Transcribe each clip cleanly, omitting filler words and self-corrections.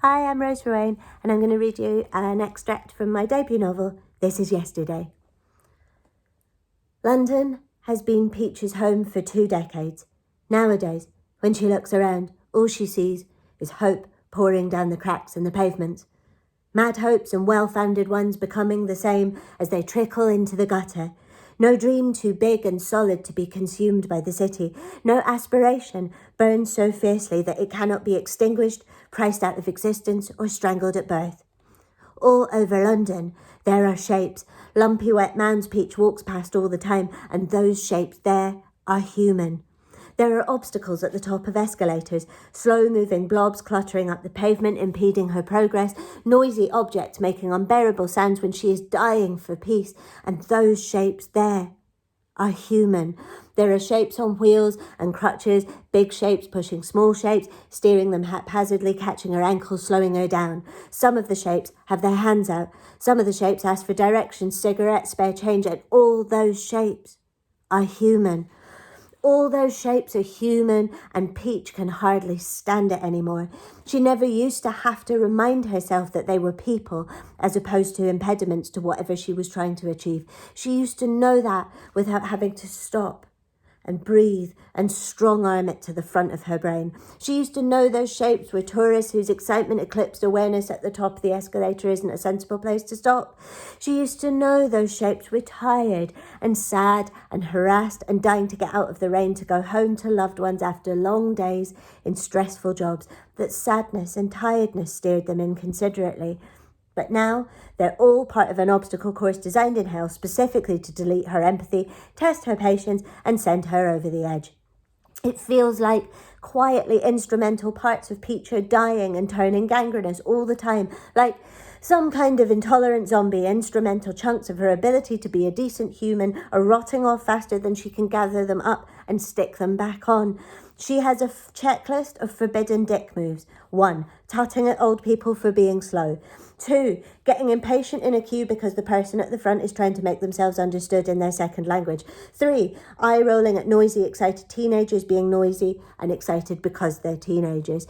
Hi, I'm Ruane, and I'm going to read you an extract from my debut novel, This Is Yesterday. London has been Peach's home for 2 decades. Nowadays, when she looks around, all she sees is hope pouring down the cracks in the pavements. Mad hopes and well-founded ones becoming the same as they trickle into the gutter. No dream too big and solid to be consumed by the city. No aspiration burns so fiercely that it cannot be extinguished, priced out of existence, or strangled at birth. All over London, there are shapes. Lumpy wet mounds Peach walks past all the time, and those shapes there are human. There are obstacles at the top of escalators, slow-moving blobs cluttering up the pavement, impeding her progress, noisy objects making unbearable sounds when she is dying for peace, and those shapes there are human. There are shapes on wheels and crutches, big shapes pushing small shapes, steering them haphazardly, catching her ankles, slowing her down. Some of the shapes have their hands out. Some of the shapes ask for directions, cigarettes, spare change, and all those shapes are human. All those shapes are human, and Peach can hardly stand it anymore. She never used to have to remind herself that they were people, as opposed to impediments to whatever she was trying to achieve. She used to know that without having to stop and breathe and strong-arm it to the front of her brain. She used to know those shapes were tourists whose excitement eclipsed awareness at the top of the escalator isn't a sensible place to stop. She used to know those shapes were tired and sad and harassed and dying to get out of the rain to go home to loved ones after long days in stressful jobs, that sadness and tiredness steered them inconsiderately. But now, they're all part of an obstacle course designed in hell specifically to delete her empathy, test her patience, and send her over the edge. It feels like quietly instrumental parts of Peach are dying and turning gangrenous all the time, like some kind of intolerant zombie. Instrumental chunks of her ability to be a decent human are rotting off faster than she can gather them up and stick them back on. She has a checklist of forbidden dick moves. 1. Tutting at old people for being slow. 2. Getting impatient in a queue because the person at the front is trying to make themselves understood in their second language. 3. Eye-rolling at noisy, excited teenagers being noisy and excited because they're teenagers.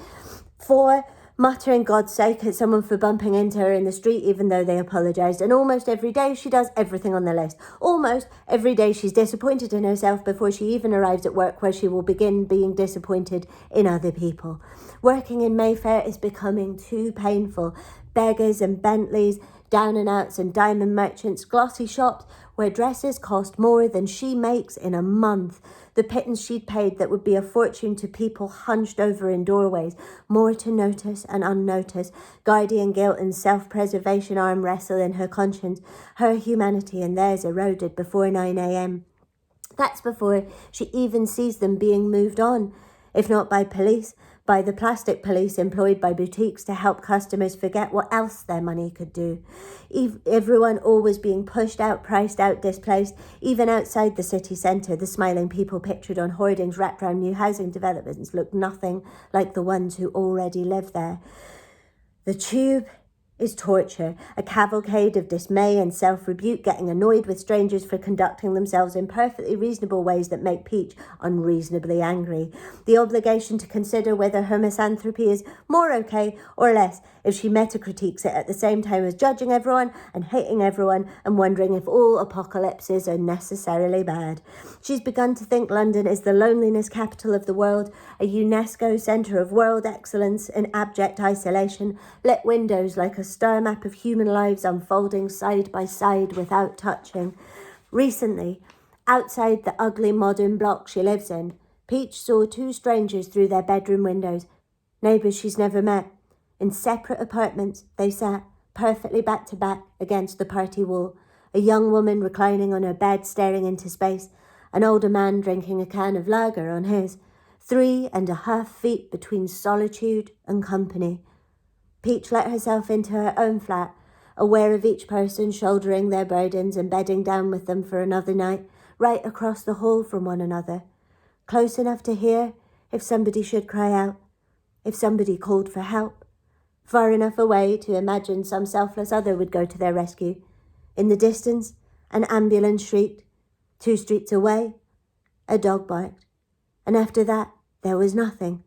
4. Muttering God's sake at someone for bumping into her in the street even though they apologised. And almost every day she does everything on the list. Almost every day she's disappointed in herself before she even arrives at work, where she will begin being disappointed in other people. Working in Mayfair is becoming too painful. Beggars and Bentleys, down and outs and diamond merchants, glossy shops where dresses cost more than she makes in a month. The pittance she'd paid that would be a fortune to people hunched over in doorways, more to notice and unnoticed. Guardian guilt and self-preservation arm wrestle in her conscience. Her humanity and theirs eroded before 9 a.m. That's before she even sees them being moved on, if not by police, by the plastic police employed by boutiques to help customers forget what else their money could do. Everyone always being pushed out, priced out, displaced. Even outside the city centre, the smiling people pictured on hoardings wrapped around new housing developments look nothing like the ones who already live there. The tube is torture, a cavalcade of dismay and self-rebuke, getting annoyed with strangers for conducting themselves in perfectly reasonable ways that make Peach unreasonably angry. The obligation to consider whether her misanthropy is more okay or less if she metacritiques it at the same time as judging everyone and hating everyone and wondering if all apocalypses are necessarily bad. She's begun to think London is the loneliness capital of the world, a UNESCO centre of world excellence in abject isolation, lit windows like a star map of human lives unfolding side by side without touching. Recently, outside the ugly modern block she lives in, Peach saw 2 strangers through their bedroom windows, neighbours she's never met. In separate apartments, they sat, perfectly back to back against the party wall, a young woman reclining on her bed staring into space, an older man drinking a can of lager on his, 3.5 feet between solitude and company. Peach let herself into her own flat, aware of each person shouldering their burdens and bedding down with them for another night, right across the hall from one another, close enough to hear if somebody should cry out, if somebody called for help, far enough away to imagine some selfless other would go to their rescue. In the distance, an ambulance shrieked. 2 streets away, a dog barked. And after that, there was nothing.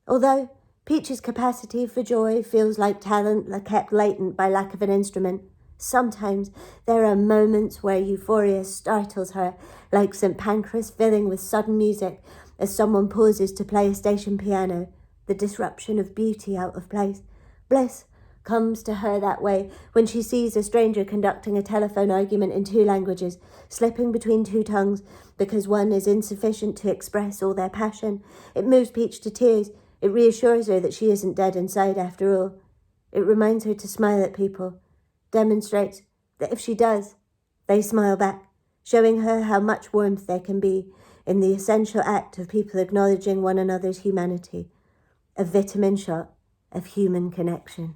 Although Peach's capacity for joy feels like talent kept latent by lack of an instrument. Sometimes there are moments where euphoria startles her, like St. Pancras filling with sudden music as someone pauses to play a station piano, the disruption of beauty out of place. Bliss comes to her that way when she sees a stranger conducting a telephone argument in two languages, slipping between two tongues because one is insufficient to express all their passion. It moves Peach to tears. It reassures her that she isn't dead inside after all. It reminds her to smile at people, demonstrates that if she does, they smile back, showing her how much warmth there can be in the essential act of people acknowledging one another's humanity, a vitamin shot of human connection.